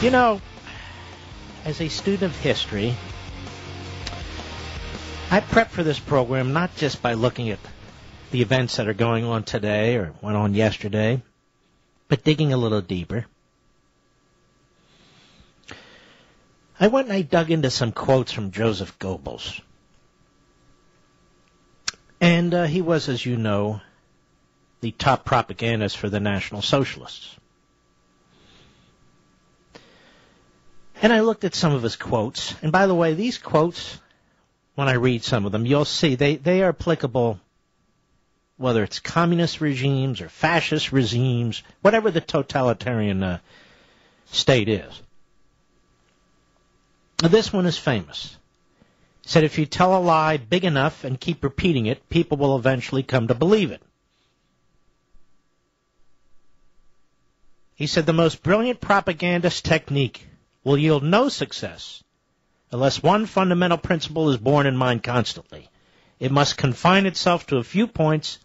You know, as a student of history, I prep for this program not just by looking at the events that are going on today or went on yesterday, but digging a little deeper. I went and I dug into some quotes from Joseph Goebbels. And he was, as you know, the top propagandist for the National Socialists. And I looked at some of his quotes. And by the way, these quotes, when I read some of them, you'll see they are applicable whether it's communist regimes or fascist regimes, whatever the totalitarian state is. Now, this one is famous. He said, if you tell a lie big enough and keep repeating it, people will eventually come to believe it. He said, the most brilliant propagandist technique will yield no success unless one fundamental principle is borne in mind constantly. It must confine itself to a few points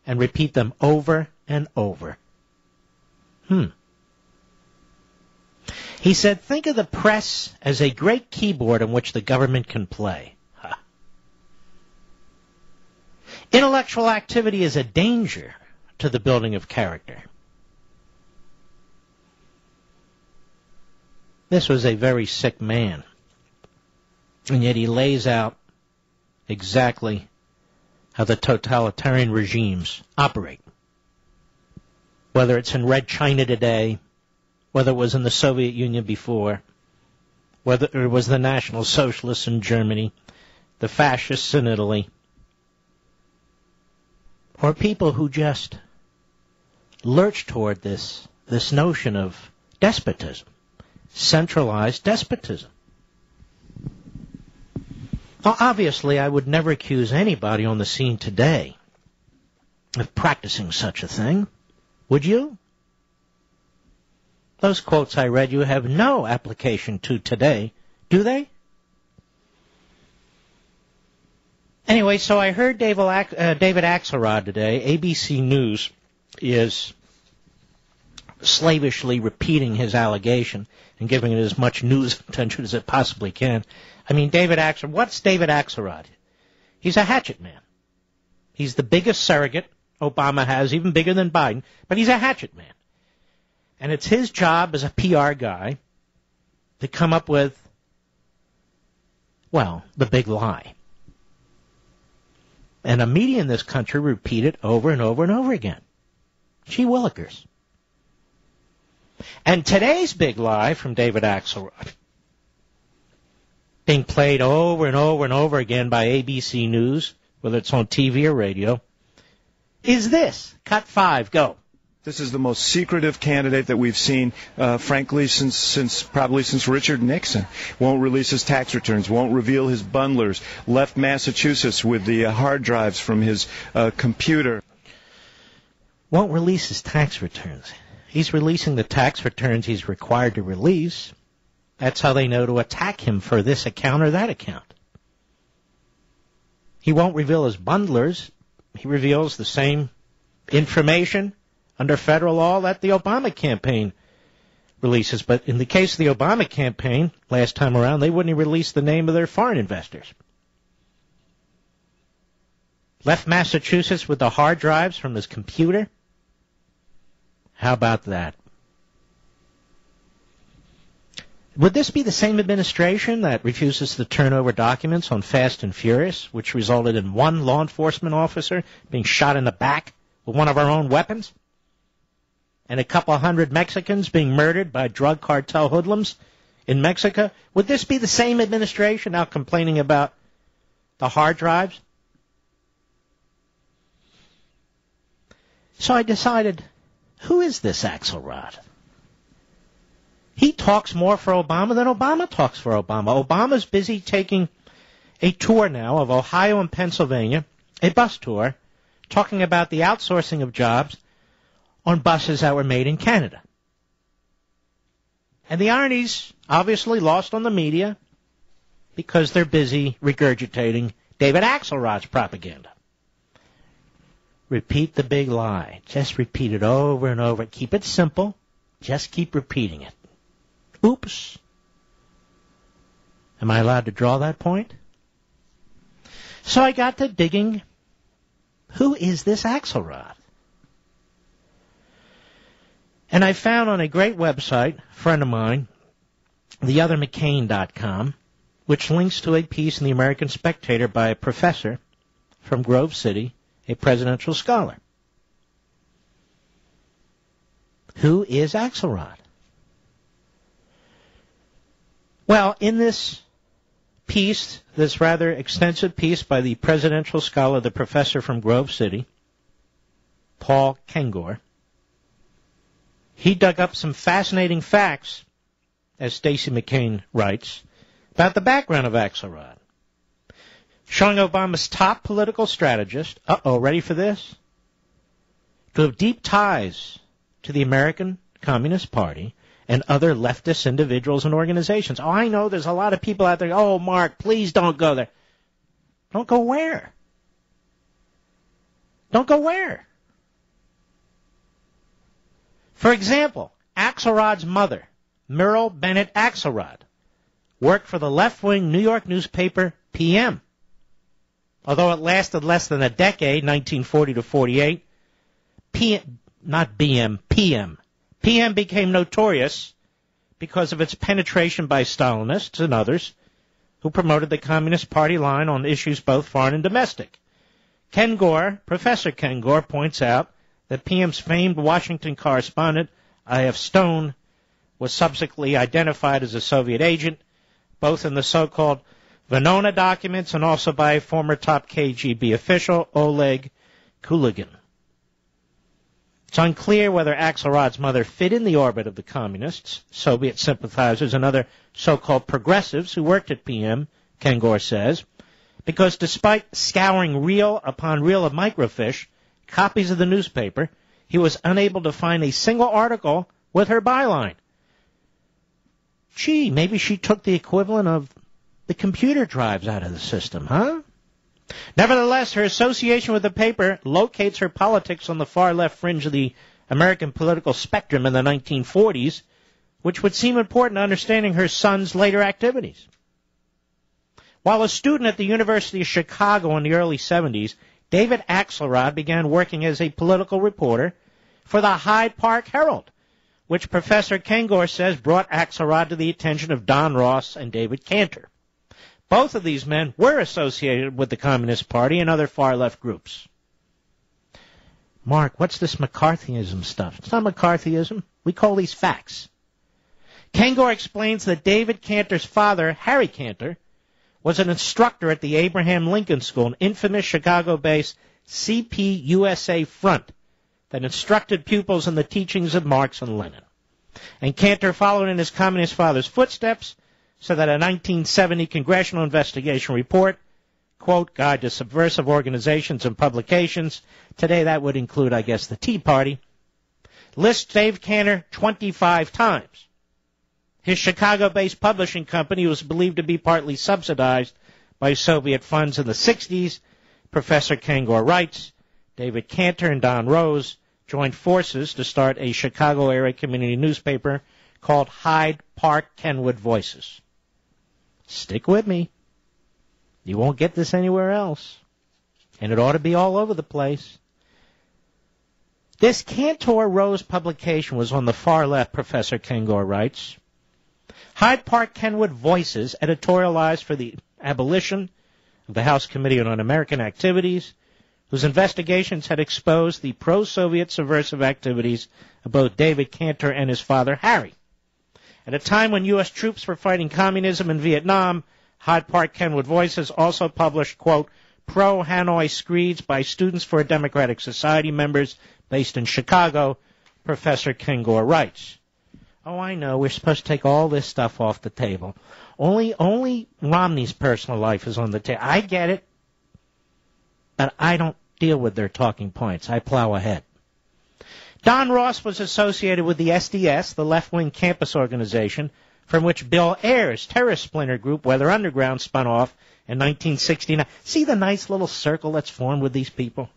and repeat them over and over. He said, think of the press as a great keyboard on which the government can play. Intellectual activity is a danger to the building of character. This was a very sick man, and yet he lays out exactly how the totalitarian regimes operate. Whether it's in Red China today, whether it was in the Soviet Union before, whether it was the National Socialists in Germany, the fascists in Italy, or people who just lurch toward this notion of despotism, centralized despotism. Well, obviously, I would never accuse anybody on the scene today of practicing such a thing. Would you? Those quotes I read you have no application to today, do they? Anyway, so I heard David Axelrod today. ABC News is slavishly repeating his allegation and giving it as much news attention as it possibly can. I mean, what's David Axelrod? He's a hatchet man. He's the biggest surrogate Obama has, even bigger than Biden, but he's a hatchet man. And it's his job as a PR guy to come up with, well, the big lie. And the media in this country repeat it over and over and over again. Gee willikers. And today's big lie from David Axelrod, being played over and over and over again by ABC News, whether it's on TV or radio, is this. Cut 5, go. This is the most secretive candidate that we've seen, frankly, since Richard Nixon. Won't release his tax returns, won't reveal his bundlers, left Massachusetts with the hard drives from his computer. Won't release his tax returns. He's releasing the tax returns he's required to release. That's how they know to attack him for this account or that account. He won't reveal his bundlers. He reveals the same information under federal law that the Obama campaign releases. But in the case of the Obama campaign, last time around, they wouldn't release the name of their foreign investors. Left Massachusetts with the hard drives from his computer. How about that? Would this be the same administration that refuses to turn over documents on Fast and Furious, which resulted in one law enforcement officer being shot in the back with one of our own weapons? And a couple hundred Mexicans being murdered by drug cartel hoodlums in Mexico? Would this be the same administration now complaining about the hard drives? So I decided, who is this Axelrod? He talks more for Obama than Obama talks for Obama. Obama's busy taking a tour now of Ohio and Pennsylvania, a bus tour, talking about the outsourcing of jobs on buses that were made in Canada. And the irony's obviously lost on the media because they're busy regurgitating David Axelrod's propaganda. Repeat the big lie. Just repeat it over and over. Keep it simple. Just keep repeating it. Oops. Am I allowed to draw that point? So I got to digging, who is this Axelrod? And I found on a great website, a friend of mine, theothermccain.com, which links to a piece in the American Spectator by a professor from Grove City, a presidential scholar. Who is Axelrod? Well, in this piece, this rather extensive piece by the presidential scholar, the professor from Grove City, Paul Kengor, he dug up some fascinating facts, as Stacey McCain writes, about the background of Axelrod, showing Obama's top political strategist, ready for this? To have deep ties to the American Communist Party and other leftist individuals and organizations. Oh, I know there's a lot of people out there, oh, Mark, please don't go there. Don't go where? Don't go where? For example, Axelrod's mother, Muriel Bennett Axelrod, worked for the left-wing New York newspaper PM. Although it lasted less than a decade, 1940 to 48, PM became notorious because of its penetration by Stalinists and others who promoted the Communist Party line on issues both foreign and domestic. Professor Kengor points out that PM's famed Washington correspondent, I.F. Stone, was subsequently identified as a Soviet agent, both in the so-called Venona documents and also by a former top KGB official, Oleg Kuligin. It's unclear whether Axelrod's mother fit in the orbit of the communists, Soviet sympathizers, and other so-called progressives who worked at PM, Kengor says, because despite scouring reel upon reel of microfiche, copies of the newspaper, he was unable to find a single article with her byline. Gee, maybe she took the equivalent of the computer drives out of the system, huh? Nevertheless, her association with the paper locates her politics on the far left fringe of the American political spectrum in the 1940s, which would seem important to understanding her son's later activities. While a student at the University of Chicago in the early 70s, David Axelrod began working as a political reporter for the Hyde Park Herald, which Professor Kengor says brought Axelrod to the attention of Don Ross and David Cantor. Both of these men were associated with the Communist Party and other far-left groups. Mark, what's this McCarthyism stuff? It's not McCarthyism. We call these facts. Kengor explains that David Cantor's father, Harry Cantor, was an instructor at the Abraham Lincoln School, an infamous Chicago-based CPUSA front that instructed pupils in the teachings of Marx and Lenin. And Cantor followed in his communist father's footsteps, so that a 1970 congressional investigation report, quote, Guide to Subversive Organizations and Publications, today that would include, I guess, the Tea Party, lists Dave Cantor 25 times. His Chicago-based publishing company was believed to be partly subsidized by Soviet funds in the 60s. Professor Kengor writes, David Cantor and Don Rose joined forces to start a Chicago-area community newspaper called Hyde Park Kenwood Voices. Stick with me. You won't get this anywhere else. And it ought to be all over the place. This Cantor Rose publication was on the far left, Professor Kengor writes. Hyde Park Kenwood Voices editorialized for the abolition of the House Committee on Un-American Activities, whose investigations had exposed the pro-Soviet subversive activities of both David Cantor and his father, Harry. At a time when U.S. troops were fighting communism in Vietnam, Hyde Park Kenwood Voices also published, quote, pro-Hanoi screeds by Students for a Democratic Society members based in Chicago, Professor Kengor writes. Oh, I know, we're supposed to take all this stuff off the table. Only Romney's personal life is on the table. I get it, but I don't deal with their talking points. I plow ahead. Don Ross was associated with the SDS, the left-wing campus organization, from which Bill Ayers' terrorist splinter group, Weather Underground, spun off in 1969. See the nice little circle that's formed with these people?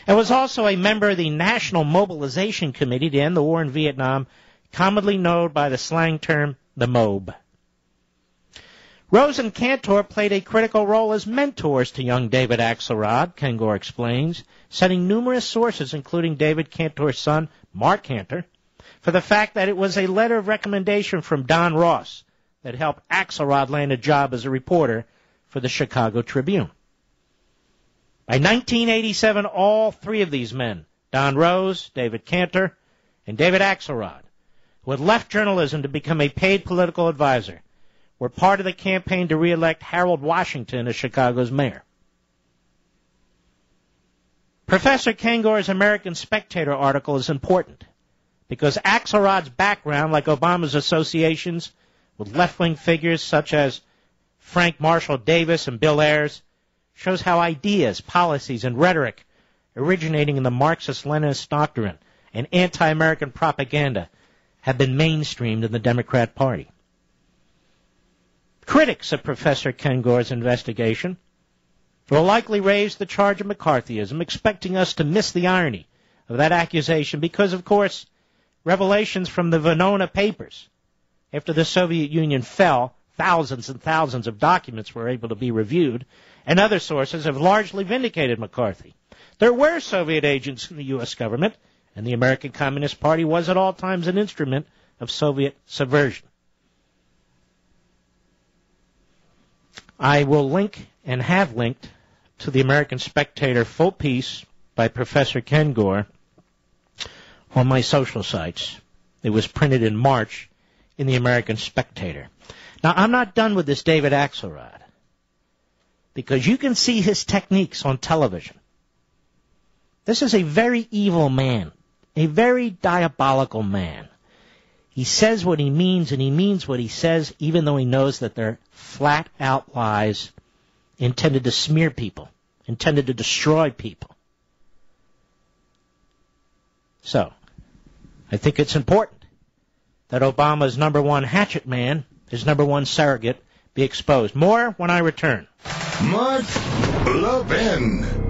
And was also a member of the National Mobilization Committee to end the war in Vietnam, commonly known by the slang term the MOB. Rose and Cantor played a critical role as mentors to young David Axelrod, Kengor explains, citing numerous sources, including David Cantor's son, Mark Cantor, for the fact that it was a letter of recommendation from Don Ross that helped Axelrod land a job as a reporter for the Chicago Tribune. By 1987, all three of these men, Don Rose, David Cantor, and David Axelrod, who had left journalism to become a paid political advisor, were part of the campaign to re-elect Harold Washington as Chicago's mayor. Professor Kengor's American Spectator article is important because Axelrod's background, like Obama's associations with left-wing figures such as Frank Marshall Davis and Bill Ayers, shows how ideas, policies, and rhetoric originating in the Marxist-Leninist doctrine and anti-American propaganda have been mainstreamed in the Democrat Party. Critics of Professor Kengor's investigation will likely raise the charge of McCarthyism, expecting us to miss the irony of that accusation because, of course, revelations from the Venona papers after the Soviet Union fell, thousands and thousands of documents were able to be reviewed, and other sources have largely vindicated McCarthy. There were Soviet agents in the U.S. government, and the American Communist Party was at all times an instrument of Soviet subversion. I will link and have linked to the American Spectator full piece by Professor Kengor on my social sites. It was printed in March in the American Spectator. Now, I'm not done with this David Axelrod because you can see his techniques on television. This is a very evil man, a very diabolical man. He says what he means, and he means what he says, even though he knows that they're flat-out lies intended to smear people, intended to destroy people. So, I think it's important that Obama's number one hatchet man, his number one surrogate, be exposed. More when I return. Mark Levin.